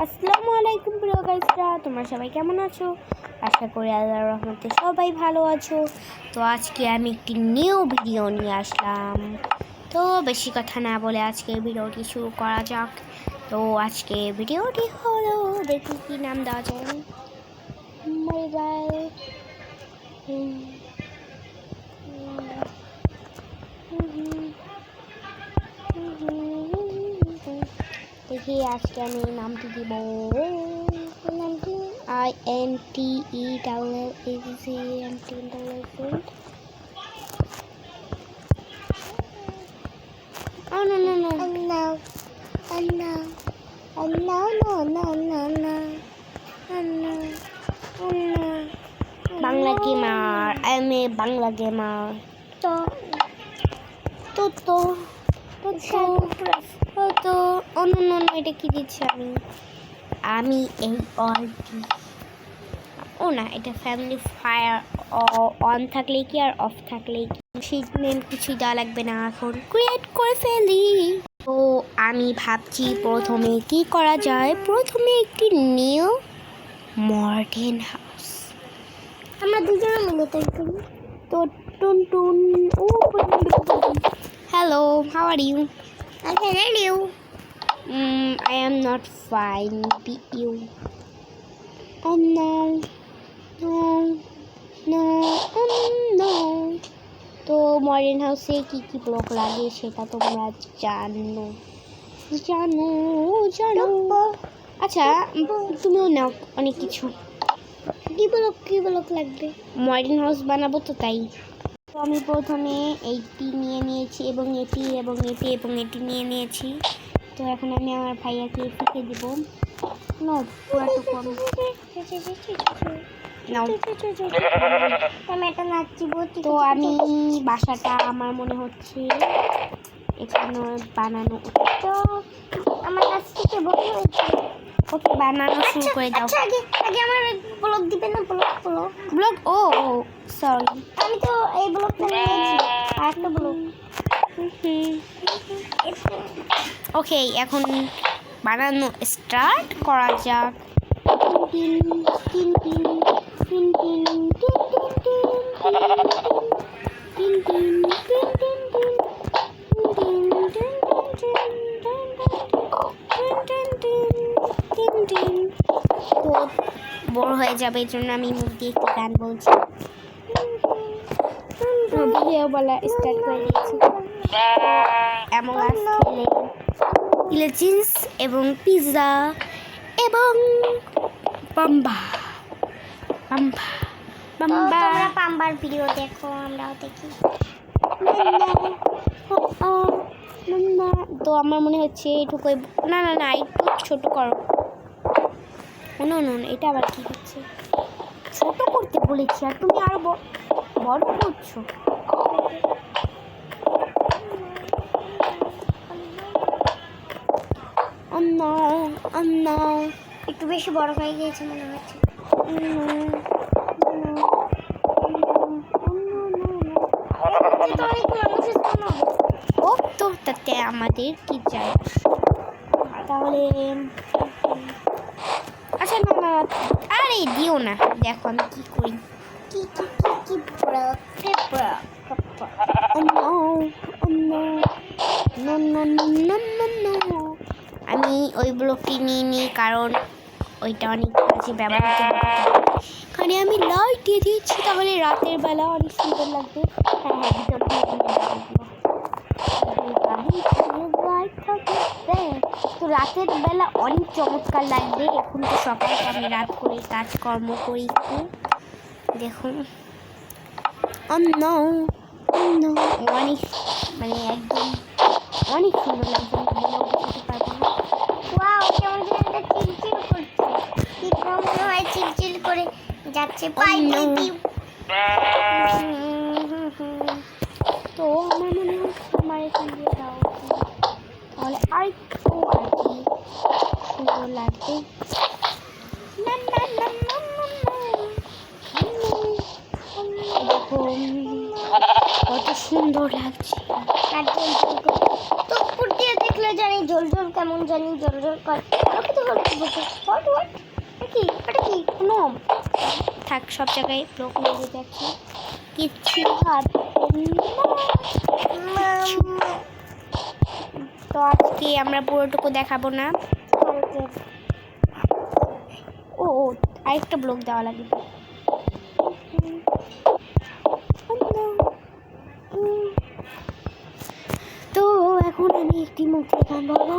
আসসালামু আলাইকুম প্রিয় গাইসরা, তোমরা সবাই কেমন আছো? আশা করি আল্লাহর রহমতে সবাই ভালো আছো। তো আজকে আমি একটি নিউ ভিডিও নিয়ে আসলাম। তো বেশি কথা না বলে আজকে ভিডিওটি শুরু করা যাক। তো আজকে ভিডিওটি হলো, দেখি কি নাম দেওয়া যায়। দেখি আজকে আমি নামটি দিব INTELLENT. Oh no no no. Oh no. Oh no. Oh no no no no no. Oh no. Oh no. Bangla gamer. I'm a Bangla gamer. তো অন্য এটা কি দিচ্ছি আমি এই অলটি ও না, এটা ফ্যামিলি ফায়ার অন থাকলে কি আর অফ থাকলে কি, সিগন্যাল কিছুই দেওয়া লাগবে না, এখন ক্রিয়েট করে ফেলি। তো আমি ভাবছি প্রথমে কি করা যায়। প্রথমে একটি নিউ মডার্ন হাউস আমরা দুজনে মিলে তৈরি করি। তো টুন টুন ও hello, how are you? I can hear you. I am not fine. Be you. Oh no. No. No. No. তো মডার্ন হাউসে কি কি ব্লক লাগে সেটা তোমরা জানো। আচ্ছা, তুমিও নাও অনেক কিছু। কি ব্লক লাগবে? মডার্ন হাউস বানাবো তো, তাই। তো আমি প্রথমে এইটি নিয়ে নিয়েছি এবং এটি নিয়ে নিয়েছি। তো এখন আমি আমার ভাইয়াকে শিখে দিব। তো আমি বাসাটা আমার মনে হচ্ছে এখানে বানানো তো আমার কাছ থেকে বলে হয়েছে। ওকে, বানানো শুরু করে দাও। আগে আমার ব্লক দিবে না? ব্লক ও সরি, আমি তো এই ব্লকটা নিয়েছি, আরেকটা ব্লক। ওকে, এখন বানানো স্টার্ট করা যাক। বড় হয়ে যাবে, এই জন্য আমি মুখ দিয়ে একটি গান বলছি। ভিডিও বলা স্টার্ট করে দিয়েছি। এমন খেলে চিজ এবং পিৎজা এবং পাম্বার ভিডিও দেখো, আমরাও দেখি। তো আমার মনে হচ্ছে এটুকু, না একটু ছোট করো। না এটা আবার কি হচ্ছে? ছোট করতে বলেছি আর তুমি আরো বড় করছো। একটু বেশি বড় হয়ে গিয়েছে মনে হচ্ছে। ও তো তাতে আমাদের কি চাই? তাহলে আচ্ছা না, আরে দিও না, দেখো আমি কি করি। আমি ওই ব্লকটি নিই কারণ ওইটা অনেক কাজে ব্যবহৃত হবে। এখানে আমি লাইট দিয়ে দিচ্ছি, তাহলে রাতের বেলা অনেক সুন্দর লাগবে। তো রাতের বেলা অনেক চমৎকার লাগবে। এখন তো সকালে আমি রাত করে কাজকর্ম করি, দেখুন অনেক মানে একদম অনেক সুন্দর লাগছে। চিলচিল করে যাচ্ছে। তো আমার মনে হচ্ছে আমার এখান দিয়ে যাওয়া উচিত, তাহলে আর কি সুন্দর লাগবে। কত সুন্দর লাগছে। তো উপর দিয়ে দেখলে জানি জল কেমন জানি জল করে, তো থাক, সব জায়গায় ব্লক লেগে যাচ্ছে, কিচ্ছু তো আজকে আমরা পুরোটুকু দেখাবো না। ও আরেকটা ব্লক দেওয়া লাগবে। তো এখন আমি একটি মুখে গান বলবো।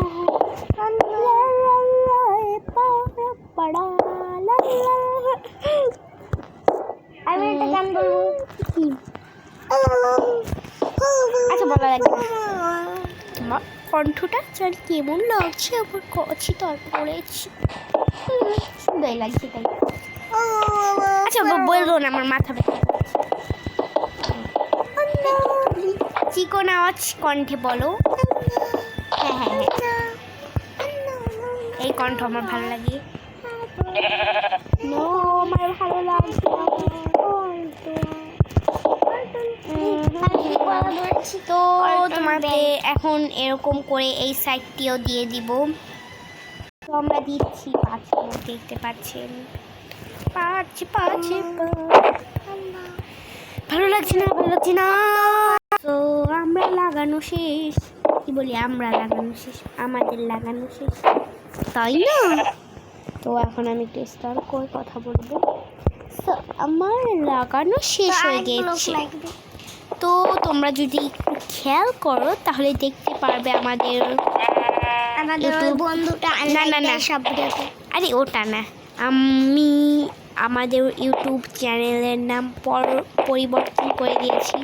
আমি একটা গান বলবো। আচ্ছা বলা লাগবে না। তোমার কণ্ঠটা চাল কেমন লাগছে, আমার কছি তারপরেছি সুন্দর লাগছে তাই। আচ্ছা বলবো না, আমার মাথা ব্যথা করছে। চিকন আওয়াজ কণ্ঠে বলো। হ্যাঁ হ্যাঁ হ্যাঁ, এই কণ্ঠ আমার ভালো লাগে। আমার ভালো লাগছে। তো তোমাকে এখন এরকম করে এই সাইডটিও দিয়ে দিব। তো আমরা দিচ্ছি 5 মিনিট, দেখতে পাচ্ছেন 5 ভালো লাগছে না, ভালো লাগছে না। তো আমরা লাগানো শেষ, কি বলি, আমরা লাগানো শেষ, আমাদের লাগানো শেষ, তাই না? তো এখন আমি একটু স্টার করে কথা বলবো। তো আমার লাগানো শেষ হয়ে গেছে। তো তোমরা যদি একটু খেয়াল করো তাহলে দেখতে পারবে আমাদের বন্ধুটা। না না না, আরে ওটা না, আমি আমাদের ইউটিউব চ্যানেলের নাম পরিবর্তন করে দিয়েছি।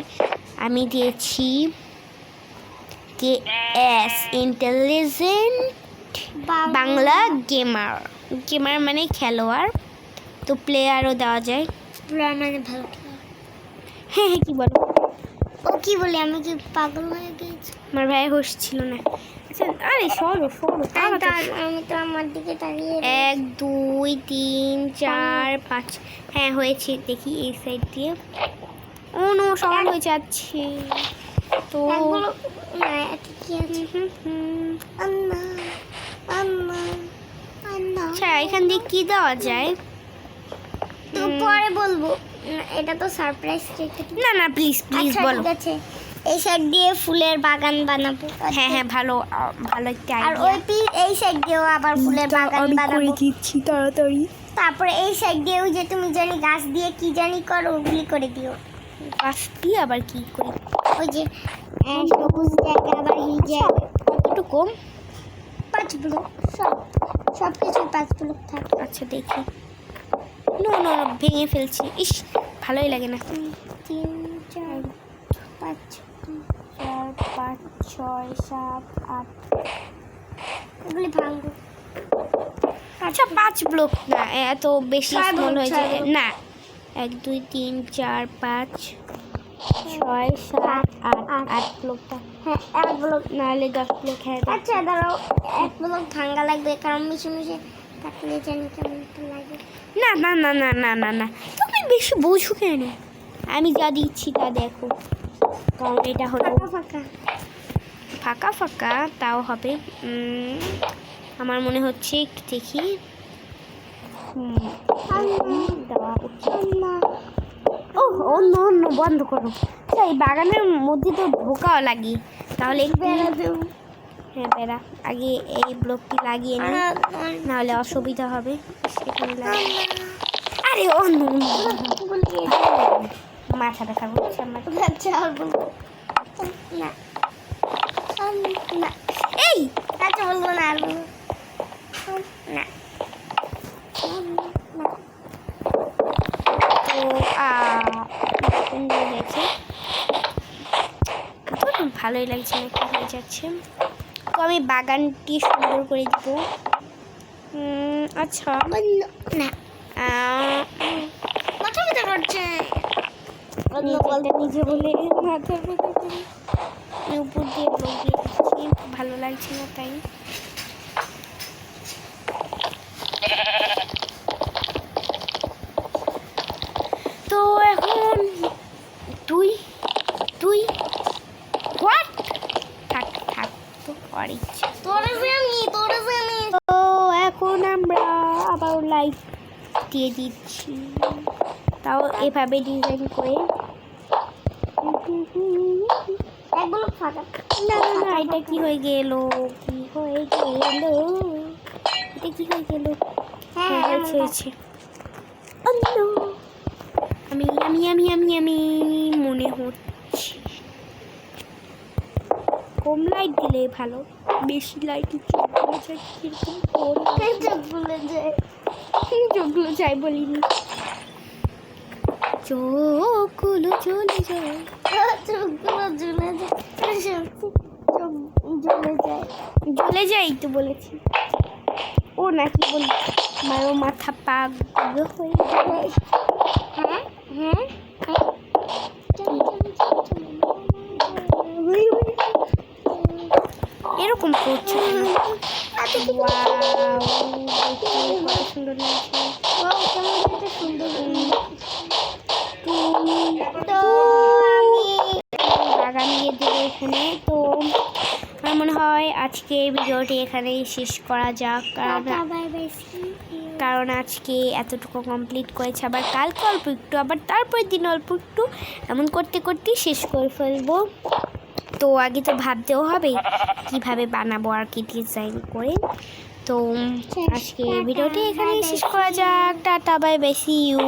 আমি দিয়েছি KS intelligent Bangla gamer. Gamer মানে খেলোয়াড়, তো প্লেয়ারও দেওয়া যায়। প্লেয়ার মানে ভালো খেলোয়াড়। হ্যাঁ হ্যাঁ, কি বলো? ও কি বলি, আমি কি পাগল হয়ে গেছি? আমার ভাই হোশ ছিল না। আচ্ছা আরে সরো সরো, আমি তো আমার দিকে তাকিয়ে 1 2 3 4 5। হ্যাঁ হয়েছে, দেখি এই সাইড দিয়ে। ও নো, সমান হয়ে যাচ্ছে। তো আচ্ছা এখান দিয়ে কি দেওয়া যায় তো পরে বলবো, এটা তো সারপ্রাইজ। না না প্লিজ প্লিজ বলো। ঠিক আছে, এই সাইড দিয়ে ফুলের বাগান বানাবো। হ্যাঁ হ্যাঁ, ভালো ভালো একটা আইডিয়া। আর ওই এই সাইড দিয়েও আবার ফুলের বাগান বানাবো। আমি করে দিচ্ছি তাড়াতাড়ি। তারপরে এই সাইড দিয়ে ওই যে তুমি জানি গাছ দিয়ে কি জানি করো, ওগুলি করে দিও। গাছ দিয়ে আবার কি করি? ওই যে সবুজ জায়গা আবার হিজাব। কতটুকু? 5 ব্লক, সব কিছু 5 ব্লক থাকে। আচ্ছা দেখি। নো নো, ভেঙে ফেলছি। ইস, ভালোই লাগে না। 3 4 5 4 5 6 7 8 এগুলি ভাঙবো। আচ্ছা 5 ব্লক না, এত বেশি স্মল হয়ে যায় না। 1 2 3 4 5 6 7 8 ব্লকটা। হ্যাঁ 1 ব্লক নাহলে 10 ব্লক। হ্যাঁ আচ্ছা দাঁড়াও, 1 ব্লক ভাঙা লাগবে, কারণ মিশে মিশে থাকলে জানি কেমন লাগে। না না না না না না না, তুমি বেশি বোঝো কেন? আমি যা দিচ্ছি তা দেখো, কারণ এটা হলো ফাঁকা ফাঁকা ফাঁকা, তাও হবে। আমার মনে হচ্ছে একটু দেখি। ও অন্য অন্য বন্ধ করো। আচ্ছা এই বাগানের মধ্যে তো ঢোকাও লাগে, তাহলে হ্যাঁ বেড়া আগে এই ব্লকটি লাগিয়ে নি, নাহলে অসুবিধা হবে। আরে অন্য মাথা ব্যথা করছে আমার। না এই আচ্ছা বলবো না, আর বলবো না। তো সুন্দর হয়েছে, ভালোই লাগছে, একটা হয়ে যাচ্ছে। তো আমি বাগানটি সুন্দর করে দিব। আচ্ছা না মাথা ব্যথা করছে, নিজে বলে মাথা ব্যথা করে উপর দিয়ে ব্লক দিয়ে দিচ্ছি, ভালো লাগছে না তাই। তো এখন তুই তুই হোয়াট থাক থাক তো আর ইচ্ছা তো এখন আমরা আবার লাইট দিয়ে দিচ্ছি, তাও এভাবে ডিজাইন করে। এগুলো ফাটা। না না না, এটা কি হয়ে গেল, কি হয়ে গেল, এটা কি হয়ে গেল? হ্যাঁ হয়েছে হয়েছে। আমি আমি আমি আমি আমি মনে হচ্ছে কম লাইট দিলে ভালো, বেশি লাইট চোখগুলো যায় কিরকম করে, চোখগুলো যায়, চোখগুলো যায় বলিনি, চোখগুলো চলে যায়, চোখগুলো জ্বলে যায়, চোখ জ্বলে যায়, জ্বলে যাই তো বলেছি। ও নাকি বলি মারো মাথা পাগল হয়ে যায়। হ্যাঁ হ্যাঁ হ্যাঁ। এরকম করছে ওয়াও, দেখতে কত সুন্দর লাগছে। সুন্দর। তো বাগান দিয়ে দেবো এখানে। তো আমার মনে হয় আজকে ভিডিওটি এখানেই শেষ করা যাক, কারণ আজকে এতটুকু কমপ্লিট করেছে, আবার কালকে অল্প একটু, আবার তারপরের দিন অল্প একটু, এমন করতে করতেই শেষ করে ফেলবো। তো আগে তো ভাবতেও হবে কিভাবে বানাবো আর কি ডিজাইন করে। তো আজকে ভিডিওটি এখানেই শেষ করা যাক। Tata bye bye, see you.